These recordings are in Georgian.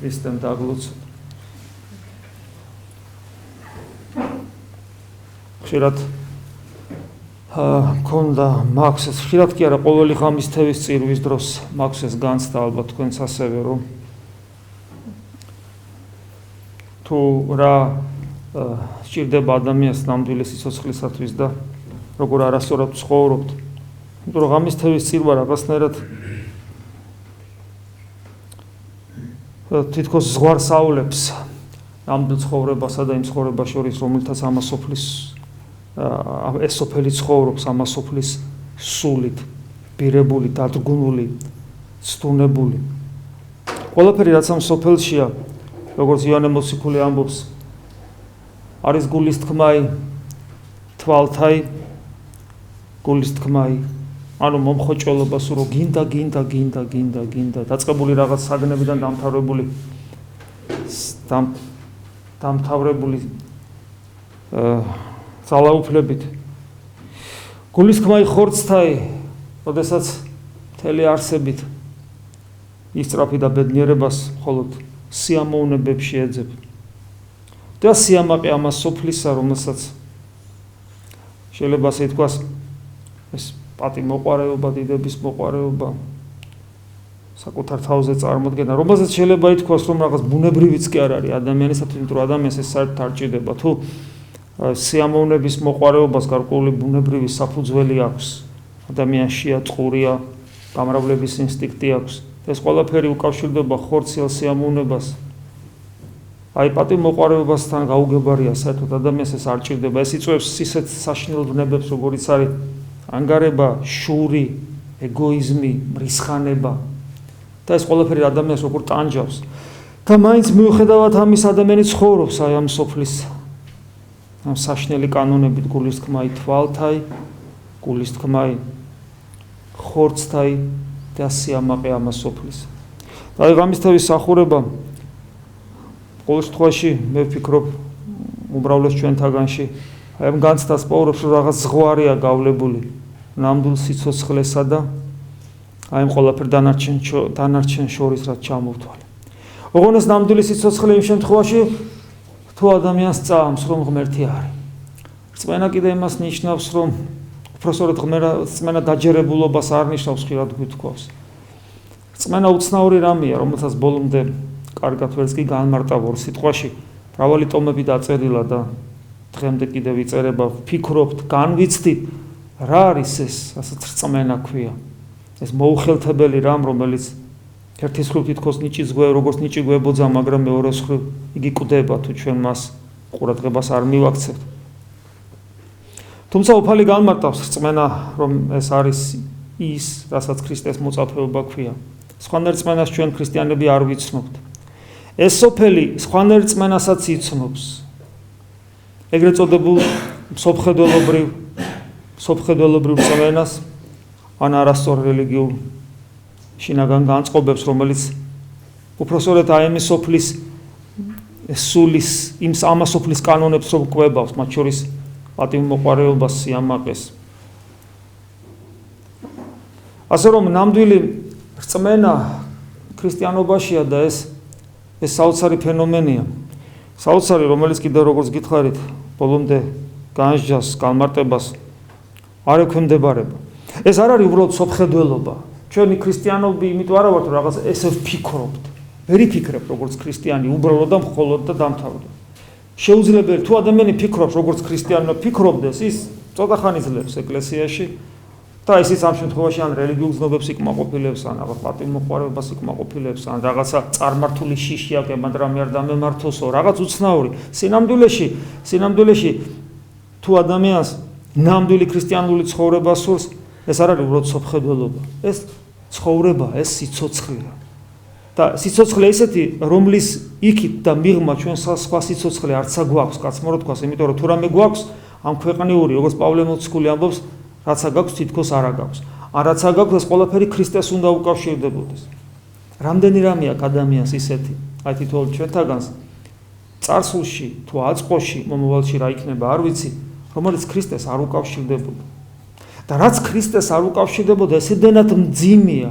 ქრისტემ დაგლოცვა. ხშირად მქონდა მაქვს, ხშირად კი არა, ყოველი ღამის თევის წირვის დროს მაქვს ეს განცდა, ალბათ თქვენც ასევე, რომ თუ რა სჭირდება ადამიანს ნამდვილი სიცოცხლისათვის და როგორ არასწორად ცხოვრობთ. იმიტომ რომ ღამის თევის წირვა რაღაცნაირად თითქოს ზღვარს აავლებს ნამდვილ ცხოვრებასა და იმ ცხოვრებას შორის, რომელთაც ამას სოფლის ეს სოფელი ცხოვრობს, ამას სოფლის სულით, ბირებული, დადგუნული, ცდუნებული. ყველაფერი რაც ამ სოფელშია, როგორც იონე მოციქული ამბობს, არის გულის თქმაი, თვალთაი, გულის თქმაი, ანუ მომხოჭველობა სულ რო გინდა, დაწყებული რაღაც საგნებიდან დამთავრებული ძალაუფლებით. გულის თქმაი ხორცთაი, როდესაც მთელი არსებით ისწრაფი და ბედნიერებას მხოლოდ სიამოვნებებში ეძებ. და სიამაყე ამას სოფლისა, რომელსაც შეიძლება ასე ითქვას, ეს პატიმოყვარეობა, დიდების მოყვარეობა, საკუთარ თავზე წარმოდგენა, რომელსაც შეიძლება ითქვას, რომ რაღაც ბუნებრივიც კი არ არის ადამიანისათვის, იმიტომ რომ ადამიანს ეს საერთოდ არ ჭირდება. თუ სიამოვნების მოყვარეობას გარკვეული ბუნებრივი საფუძველი აქვს, ადამიანშია, წყურია, გამრავლების ინსტინქტი აქვს. ეს ყველაფერი უკავშირდება ხორციელ სიამოვნებას. აი პატიმოყვარეობასთან გაუგებარია, საერთოდ ადამიანს ეს არ ჭირდება. ეს იწვევს ისეთ საშინელ ვნებებს, როგორიც არის ანგარება, შური, ეგოიზმი, მრისხანება. და ეს ყველაფერი ადამიანს როგორ ტანჯავს. და მაინც მიუხედავად ამის ადამიანი ცხოვრობს აი ამ სოფლის ამ საშინელი კანონებით, გულის თქმაი თვალთაი, გულის თქმაი ხორცთაი და სიამაყე ამას სოფლის. და აი ღამის თევის სახურება ყოველ შემთხვევაში მე ვფიქრობ უმრავლეს ჩვენთაგანში აი ამ განცდას პოვრობს, რომ რაღაც ზღვარია გავლებული ნამდვილ სიცოცხლესა და აი ამ ყველაფერ დანარჩენ შორის რაც ჩამოვთვალე. ოღონდ ეს ნამდვილი სიცოცხლე იმ შემთხვევაში თუ ადამიანს წამს, რომ ღმერთი არის. რწმენა კიდე იმას ნიშნავს, რომ უпроსორად რწმენა დაჯერებულობას არ ნიშნავს, ხშირად გვითქვავს. რწმენა უცნაური რამეა, რომელსაც ბოლომდე კარგად ვერც კი განმარტავ ორ სიტყვაში, მრავალი ტომები დაწერილა და დღემდე კიდევ იწერება, ვფიქრობთ, განვიცდით, რა არის ეს, ასეთ რწმენა ქვია. ეს მოუხელთებელი რამ, რომელიც ერთის მხრივ თითქოს როგორც ნიჭი გვებოძა, მაგრამ მეორეს მხრივ იგი კვდება, თუ ჩვენ მას ყურადღებას არ მივაქცევთ. თუმცა უფალი განმარტავს რწმენა, რომ ეს არის ის, რასაც ქრისტეს მოწაფეობა ქვია. სხვანაირ რწმენას ჩვენ ქრისტიანები არ ვიცნობთ. ეს სოფელი სხვანაირ რწმენასაც იცნობს. ეგრეთ წოდებულ სოფხედველობრივ რწმენას, ან არასწორ რელიგიურ შინაგან განწყობებს, რომელიც უпроსორად აი ამ სოფლის სულის, იმ ამას სოფლის კანონებს რომ კვებავს, მათ შორის პატიმოყვარეობას, სიამაყეს. ასე რომ ნამდვილი რწმენა ქრისტიანობაშია და ეს საოცარი ფენომენია. საოცარი, რომელიც კიდევ როგორც გითხარით, ბოლომდე განსჯას, განმარტებას არ ექვემდებარება. ეს არ არის უბრალოდ სოფხედველობა. ჩვენი ქრისტიანობი იმიტომ არა ვართ, რომ რაღაც ესე ვფიქრობთ. ვერ იფიქრებ როგორც ქრისტიანი, უბრალოდ და მხოლოდ და დამთავრდა. შეუძლებელი თუ ადამიანი ფიქრობს როგორც ქრისტიანმა ფიქრობდეს, ის ცოტა ხანი ძლებს ეკლესიაში და ისიც ამ შემთხვევაში ან რელიგიურ გზნობებს იკმაყოფილებს, ან რაღაც პატიმოყვარეობას იკმაყოფილებს, ან რაღაცა წარმართული შიში აკებად რამე არ დამემართოსო, რაღაც უცნაური. სინამდვილეში თუ ადამიანს ნამდვილი ქრისტიანული ცხოვრება სურს, ეს არ არის უბრალოდ სოფხედველობა. ეს ცხოვრება, ეს სიცოცხლეა. და სიცოცხლე ისეთი, რომლის იქით და მიღმა ჩვენ სხვა სიცოცხლე არცა გვაქვს, კაცმორო თქვას, იმიტომ რომ თუ რამე გვაქვს, ამ ქვეყნიური, როგორც პავლე მოციქული ამბობს, რაცა გაქვს, თითქოს არა გაქვს. ან რაცა გაქვს, ეს ყველაფერი ქრისტეს უნდა უკავშირდებოდეს. რამდენი რამე აქვს ადამიანს ისეთი, აი თითოეულ ჩვენთაგანს წარსულში თუ აწყოში, მომავალში რა იქნება, არ ვიცი, რომელიც ქრისტეს არ უკავშირდებოდა. და რაც ქრისტეს არ უკავშირდებოდა, ესედენად მძიმეა.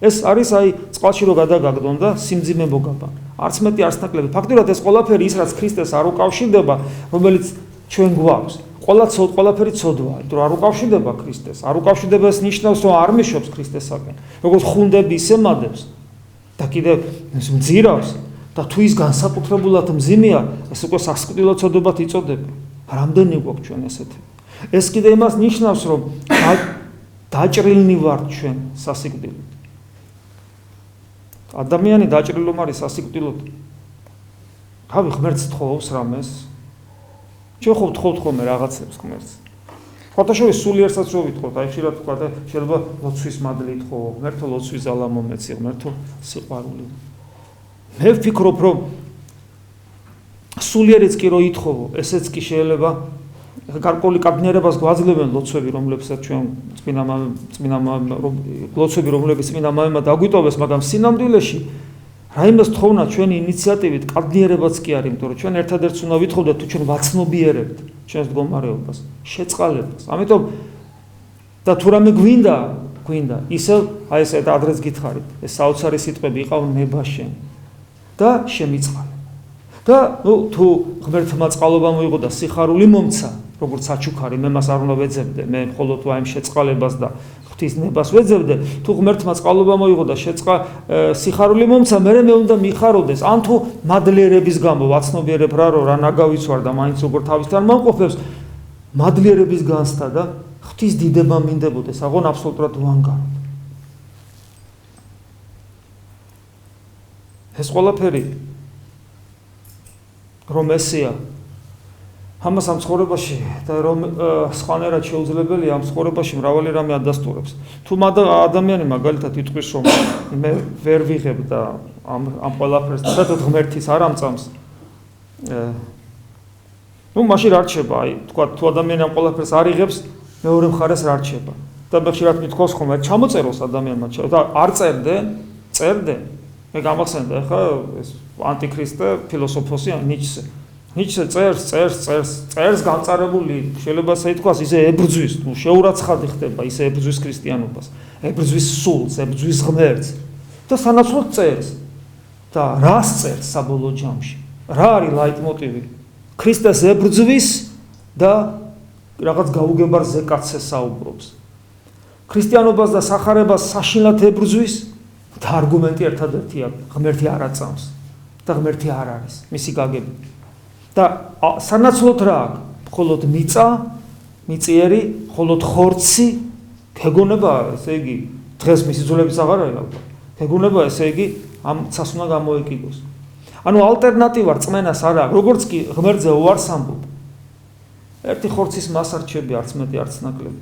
ეს არის აი წყალში რო გადაგაგდონ და სიმძიმე მოგაბა. არც მეტი არც ნაკლები. ფაქტობრივად ეს ყველაფერი ის რაც ქრისტეს არ უკავშირდება, რომელიც ჩვენ გვაქვს. ყველაფერი ცოდვაა, იმიტომ რომ არ უკავშირდება ქრისტეს. არ უკავშირდება ეს ნიშნავს, რომ არ მიშობს ქრისტესაკენ. როგორც ხუნდები ისე მადებს და კიდევ მძირავს და თუ ის განსაკუთრებულად მძიმეა, ეს უკვე სასიკვდილო ცოდვად იწოდება. რამდენი გვაქვს ჩვენ ესეთი? ეს კიდე იმას ნიშნავს, რომ დაჭრილნი ვართ ჩვენ სასიკვდილოდ. ადამიანი დაჭრილო არის სასიკვდილოდ. თავი ღმერთს თხოვს რამეს. ჩვენ ხო ვთხოვთ ხოლმე რაღაცებს ღმერთს. ფოტოშოპის სულიერსაც რო ვითხოვთ, აი ხშირად თქვა და შეიძლება ლოცვის მადლი თხოვ, ღმერთო ლოცვის ძალა მომეცი, ღმერთო სიყვარული. მე ვფიქრობ, რომ სულიერიც კი რო ითხოვო, ესეც კი შეიძლება გარკვეული კაბინერებას გვაძლევენ ლოცვები, რომლებსაც ჩვენ ლოცვები, რომლებიც წმინდა მამებმა დაგვიტოვეს, მაგრამ სინამდვილეში რაიმეს თხოვნა ჩვენი ინიციატივით კაბინერებაც კი არის, იმიტომ რომ ჩვენ ერთადერთს უნდა ვითხოვდეთ, თუ ჩვენ ვაცნობიერებთ ჩვენს მდგომარეობას, შეწყალებას. ამიტომ და თუ რამე გვინდა, ისევ აი ეს ადრეც გითხარით, ეს საოცარი სიტყვები იყავ ნებაშენ და შემიწყალე. და თუ ღმერთმა წყალობა მოიღო და სიხარული მომცა, როგორც საჩუქარი, მე მას არ უნდა ვეძებდე, მე მხოლოდ ვაიმ შეწყალებას და ღვთის ნებას ვეძებდე, თუ ღმერთმა წყალობა მოიღო და სიხარული მომცა, მე უნდა მიხაროდეს, ან თუ მადლიერების გამო ვაცნობიერებ რა ნაგავიცვარ და მაინც როგორ თავისთან მომყოფებს, მადლიერების განცდა და ღვთის დიდება მინდებოდეს, აღონ აბსოლუტურად ვანგაროდ. ეს ყველაფერი რომ ესეა ამას ამ ცხოვრებაში და რომ სხვანაირად შეუძლებელია ამ ცხოვრებაში მრავალი რამე ადასტურებს. თუ ადამიანი მაგალითად იტყვის, რომ მე ვერ ვიღებ და ამ ყველაფერს საერთოდ ღმერთის არ ამწამს, მაშინ რა რჩება? აი, თქვა, თუ ადამიანი ამ ყველაფერს არ იღებს, მეორე მხარეს რა რჩება? და მე ხშირად მithქოს ხოლმე, ჩამოწეროს ადამიანმა და არ წერდე. მე გამახსენდა ახლა ეს ანტიქრისტე ფილოსოფოსი ნიჩე წერს განწარებული, შეიძლება ითქვას, ისე ებრძვის, თუ შეურაცხადი ხდება, ისე ებრძვის ქრისტიანობას, ებრძვის სულს, ებრძვის ღმერთს და სანაცვლოდ წერს. და რას წერს საბოლოო ჯამში? რა არის ლაიტმოტივი? ქრისტეს ებრძვის და რაღაც გაუგებარ ზეკაცზე საუბრობს. ქრისტიანობას და სახარებას საშინლად ებრძვის და არგუმენტი ერთადერთია, ღმერთი არ აწამს და ღმერთი არ არის, მისი გაგება. და სანაცვლოდ რა აქვს? მხოლოდ მიწა, მიწიერი, მხოლოდ ხორცი, გეგონება, ესე იგი, დღეს მისი ძვლებიც აღარ არის ალბათ. გეგონება, ესე იგი, ამ ცას უნდა გამოეკიდოს. ანუ ალტერნატივა რწმენას არ აქვს, როგორც კი ღმერთზე უარს ამბობ. ერთი ხორცის მასარჩები არც მეტი არც ნაკლები.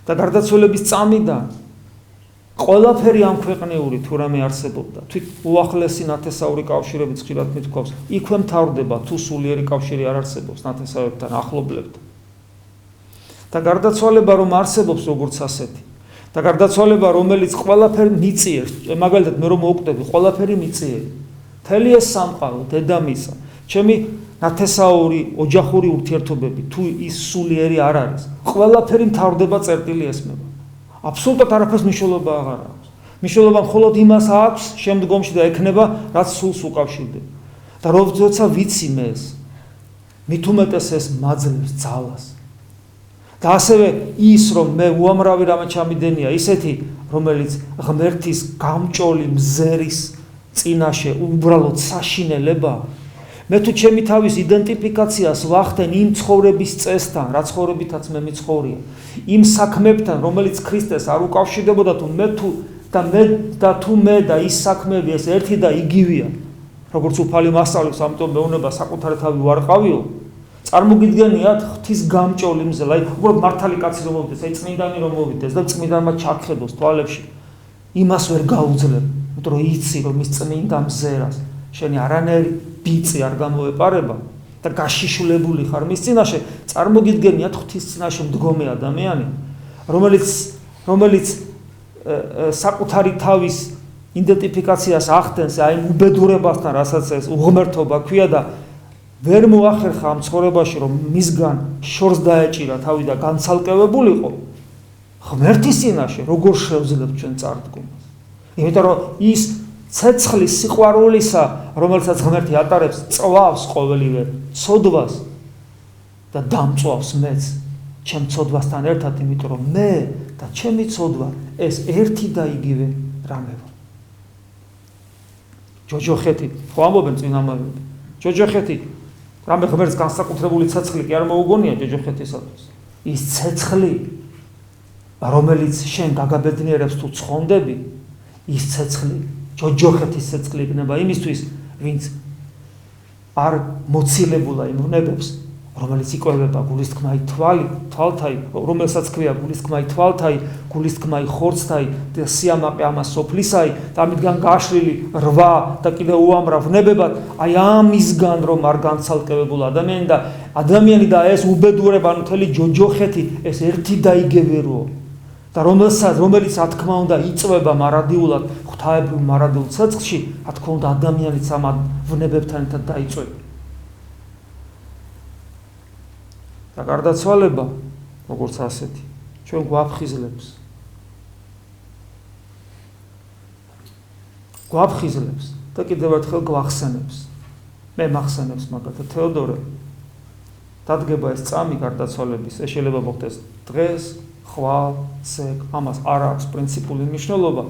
და გარდაცვალების წამიდან ყველაფერი ამ ქვეყნიური თუ რამე არსებობდა, თვით უახლესი ნათესაური კავშირებით ხშირად მithქვავს, იქვე მთავრდება თუ სულიერი კავშირი არ არსებობს ნათესავებთან, ახლობლებთან. და გარდაცვალება რომ არსებობს როგორც ასეთი, და გარდაცვალება რომელიც ყველაფერი მიწიერს, მაგალითად მე რომ მოვკვდები, ყველაფერი მიწიერი. მთელი ეს სამყარო, დედამიწა, ჩემი ნათესაური ოჯახური ურთიერთობები, თუ ის სულიერი არ არის, ყველაფერი მთავრდება წერტილი ესმება. აბსოლუტურად არაფერს მნიშვნელობა აღარ აქვს. მნიშვნელობა მხოლოდ იმას აქვს შემდგომში და ექნება, რაც სულს უკავშირდება. და როცა ვიცი მე ეს, მით უმეტეს ეს მაძლევს ძალას. და ასევე ის, რომ მე უამრავი რამე ჩამიდენია, ისეთი, რომელიც ღმერთის გამჭოლი მზერის წინაშე უბრალოდ საშინელება, მე თუ ჩემი თავის იდენტიფიკაციას ვახდენ იმ ცხოვრების წესთან, რა ცხოვრებითაც მე მიცხოვრია, იმ საქმებთან, რომელიც ქრისტეს არ უკავშირდებოდა, თუ მე და ის საქმეები ეს ერთი და იგივეა, როგორც უფალი მასწავლებს, ამიტომ მეუნება საკუთარი თავი ვარყავიო, წარმოგიდგენიათ ღვთის გამჭოლი მზელა, აი უბრალოდ მართალი კაცი რომ მოვიდეს, აი წმინდანი რომ მოვიდეს და წმინდანმა ჩაქხედოს თვალებში, იმას ვერ გაუძლებ, იმიტომ რომ იცი რომ ის წმინდა მზერას შენი არანაირი ბიწი არ გამოეპარება და გაშიშვლებული ხარ მის წინაშე, წარმოგიდგენიათ ღვთის წინაშე მდგომი ადამიანი, რომელიც საკუთარი თავის იდენტიფიკაციას ახდენს აი უბედურებასთან, რასაც ეს უღმერთობა ქვია და ვერ მოახერხა ამ ცხოვრებაში, რომ მისგან შორს დაეჭირა თავი და განცალკევებულიყო, ღმერთის წინაშე როგორ შევძლებთ ჩვენ წარდგომას? იმიტომ რომ ის ცეცხლის სიყვარულისა, რომელსაც ღმერთი ატარებს, წვავს ყოველივე ცოდვას და დამწვავს მეც ჩემ ცოდვასთან ერთად, იმიტომ რომ მე და ჩემი ცოდვა ეს ერთი და იგივე რამე ვარ. ჯოჯოხეთი, ხო ამბობენ წინამორბედები. ჯოჯოხეთი, რამე ღმერთს განსაკუთრებული ცეცხლი კი არ მოუგონია ჯოჯოხეთისათვის. ის ცეცხლი, რომელიც შენ გაგაბედნიერებს თუ ცხონდები, ის ცეცხლი, ჯოჯოხეთის ცეცხლი იქნება იმისთვის, ვინც არ მოცილებულა იმ ვნებებს, რომელიც იკვებება გულისთქმაი თვალთაი, რომელსაც ქვია გულისთქმაი თვალთაი, გულისთქმაი ხორცთაი და სიამაყე ამას სოფლისაი და ამისგან გაშლილი რვა და კიდევ უამრავ ვნებებად, აი ამისგან რომ არ განცალკევებულ ადამიანი და ეს უბედურება, მთელი ჯოჯოხეთი, ეს ერთი და იგივერო და რომელიც რა თქმა უნდა იწვება მარადიულად ღვთაებრივ მარადილ ცეცხლში, რა თქმა უნდა ადამიანიც ამ ვნებებთან ერთად დაიწვება. და გარდაცვალება, როგორც ასეთი, ჩვენ გვაფხიზლებს და კიდევ ერთხელ გვახსენებს. მე მახსენებს მაგალითად თეოდორე, დადგება ეს წამი გარდაცვალების, ეს შეიძლება მოხდეს დღეს, ხვალ, ზეგ, ამას არ აქვს პრინციპული მნიშვნელობა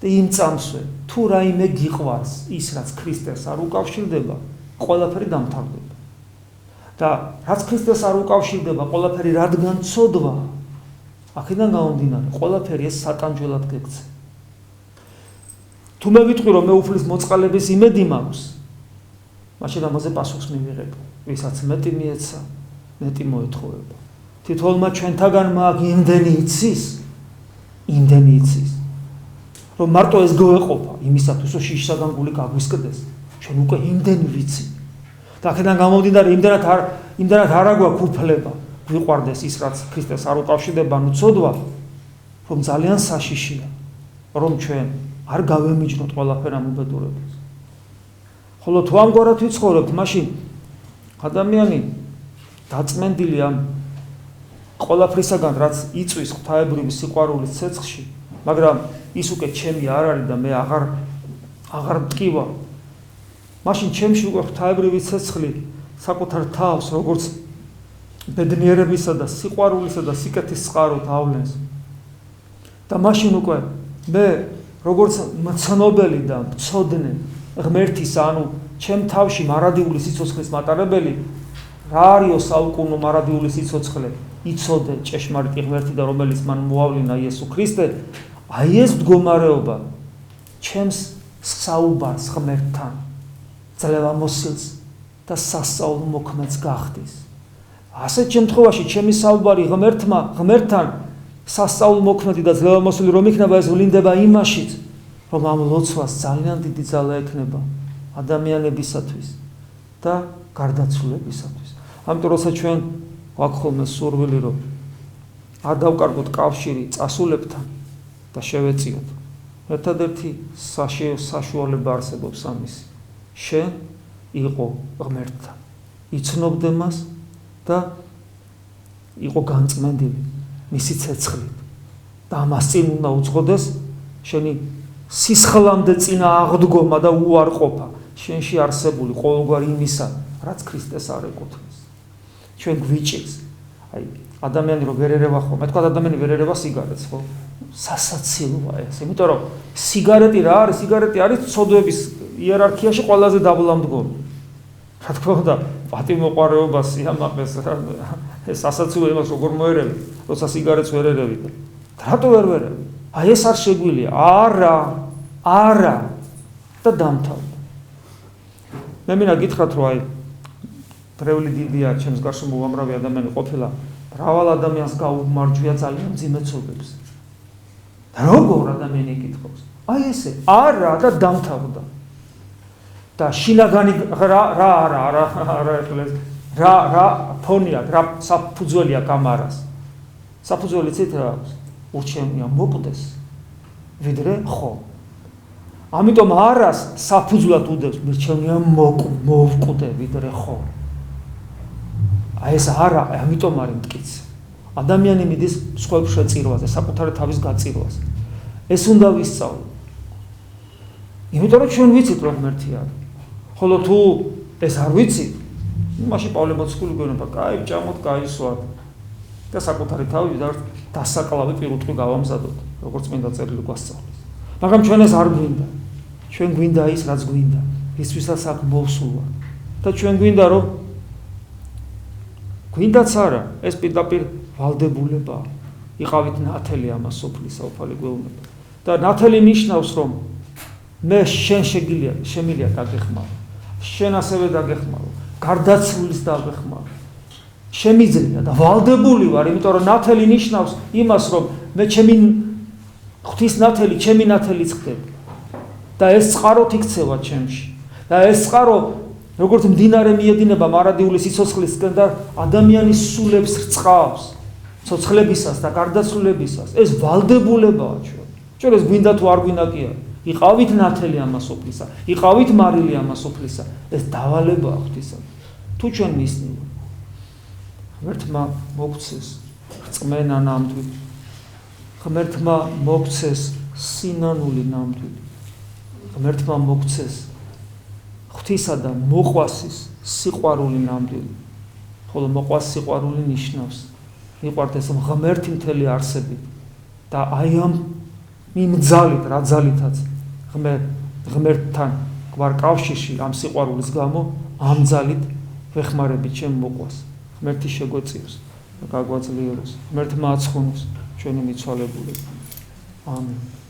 და იმ წამსვე, თუ რაიმე გიყვარს ის, რაც ქრისტეს არ უკავშირდება, ყველაფერი დამთავრდება. და რაც ქრისტეს არ უკავშირდება, ყველაფერი რადგან ცოდვა, აქედან გამომდინარე, ყველაფერი ეს სატანჯველად გექცე. თუ მე ვიტყვი, რომ მე უფლის მოწყალების იმედი მაქვს, მაშინ ამაზე პასუხს მივიღებ, ვისაც მეტი მიეცა, მეტი მოეთხოვება. თითოეულმა ჩვენთაგან მაგ იმდენი იცის, რომ მარტო ეს გვეყოფა იმისათვის, რომ შიშსაგან გული გაგვისკდეს, ჩვენ უკვე იმდენი ვიცი. და აქედან გამომდინარე, იმდენად არ აგვაქვს უფლება გვიყვარდეს ის, რაც ქრისტეს არ უკავშირდება, ნუ ცოდვა, რომ ძალიან საშიშია, რომ ჩვენ არ გავემიჯნოთ ყველაფერ ამ უბედურებას. ხოლო თუ ამგვარად ვიცხოვრებთ, მაშინ ადამიანი დაწმენდილი ამ ყველაფრისაგან, რაც იწვის ღვთაებრივი სიყვარულის ცეცხლში, მაგრამ ის უკვე ჩემი არ არის და მე აღარ მტკივა. მაშინ ჩემში უკვე ღვთაებრივი ცეცხლი საკუთარ თავს, როგორც ბედნიერებისა და სიყვარულისა და სიკეთის წყაროთ ავლენს. და მაშინ უკვე მე როგორც მცნობელი და მცოდნე ღმერთის, ანუ ჩემ თავში მარადიული სიცოცხლის მატარებელი, რა არისო საუკუნო მარადიული სიცოცხლე, იცოდე ჭეშმარიტი ღმერთი და რომელიც მან მოავლინა იესო ქრისტე, აი ეს მდგომარეობა ჩემს საუბარს ღმერთთან ძლევამოსილს და სასწაულ მოქმედს გახდის. ასეთ შემთხვევაში ჩემი საუბარი ღმერთთან სასწაულ მოქმედი და ძლევამოსილი რომ იქნება, ეს ვლინდება იმაშიც, რომ ამ ლოცვას ძალიან დიდი ძალა ექნება ადამიანებისათვის და გარდაცვლებისათვის. ამიტომ როცა ჩვენ გვაქვს ხოლმე სურვილი, რომ არ დავკარგოთ კავშირი წასულებთან და შევეწიოთ, ერთადერთი საშუალება არსებობს ამისი. შენ იყო ღმერთთან, იცნობდე მას და იყო განწმენდილი მისი ცეცხლით და ამას წინ უნდა უძღოდეს შენი სისხლამდე წინა აღდგომა და უარყოფა შენში არსებული ყოველგვარი იმისა, რაც ქრისტეს არ ეკუთვნის. ჩვენ გვიჭირს, აი ადამიანი რომ ვერ ერევა ხოლმე, თქვა ადამიანი ვერ ერევა სიგარეტს, ხო? სასაცილოა ეს, იმიტომ რომ სიგარეტი რა არის? სიგარეტი არის ცოდვების იერარქიაში ყველაზე დაბლამდგომი. რა თქმა უნდა, პატიმოყარეობა, სიამაყეს, ეს სასაცილო იმას როგორ მოერევი, როცა სიგარეტს ვერ ერევი და რატო ვერ ვერევი? აი ეს არ შეგვიძლია. არა და დამთავრდა. მე მინდა გითხრათ, რომ აი დრეული დიდია, ჩემს გარშემო უამრავი ადამიანი ყოფილა, მრავალ ადამიანს გაუმარჯვია ძალიან მძიმე ცოდვებს. როგორ ადამიანი იკითხავს? აი ესე, არა და დამთავრდა. და შინაგანი რა ფონია, რა საფუძველია კამარას. საფუძველი ცით რა აქვს? ურჩევნია მოკვდეს, ვიდრე ხო. ამიტომ არას საფუძვლად უდევს, მირჩევნია მოვკვდე, ვიდრე ხო. აი ეს არა, ამიტომ არის მტკიცე. ადამიანი მიდის სხვებს შეწირვაზე, საკუთარი თავის გაწირვაზე. ეს უნდა ვისწავლო. იმიტომ რომ ჩვენ ვიცით რომ ღმერთი არის. ხოლო თუ ეს არ ვიცით, მაშინ პავლე მოციქული გვეუბნება, კაი, ჭამოთ, კაი, სვათ. და საკუთარი თავი დასაკლავი პირუტყვი გავამზადოთ, როგორც წმინდა წერილი გვასწავლის. მაგრამ ჩვენ ეს არ გვინდა. ჩვენ გვინდა ის, რაც გვინდა, ისვისაც აქ მოვსულა. და ჩვენ გვინდა რომ გვინდაც არა, ეს პირდაპირ ვალდებულებაა. იყავით ნათელი ამას სოფლისა, უფალი გვეუბნება. და ნათელი ნიშნავს რომ მე შენ შემიძლია დაგეხმარო. შენ ასევე დაგეხმარო. გარდაცვლის დაგეხმარო. შემიძლია და ვალდებული ვარ, იმიტომ რომ ნათელი ნიშნავს იმას, რომ მე ჩემი ღვთის ნათელი, ჩემი ნათელიც ხდება. და ეს წყაროთ იქცევა ჩემში. და ეს წყარო როგორც მდინარე მიედინება მარადიული სიცოცხლისკენ და ადამიანის სულებს რწყავს ცოცხლებისას და გარდაცვლებისას. ეს ვალდებულებაა ჩვენ. ჩვენ ეს გვინდა თუ არ გვინდა კი არა. იყავით ნათელი ამას სოფლისა, იყავით მარილი ამას სოფლისა. ეს დავალებაა ღვთისა. თუ ჩვენ მისნივ ღმერთმა მოგცეს რწმენა ნამდვილი. ღმერთმა მოგცეს სინანული ნამდვილი. ღმერთმა მოგცეს ღვთისა და მოყვასის სიყვარული ნამდვილი. ხოლო მოყვას სიყვარული ნიშნავს მიყვართ ეს ღმერთი მთელი არსებით და აი ამ იმძალით, რა ძალითაც ღმერთთან გვარ კავშირში ამ სიყვარულის გამო ამ ძალით ვეხმარებით ჩემ მოყვას. ღმერთი შეგვეწიოს და გაგვაძლიეროს. ღმერთმა აცხონოს ჩვენი მიცვალებულება. ამენ.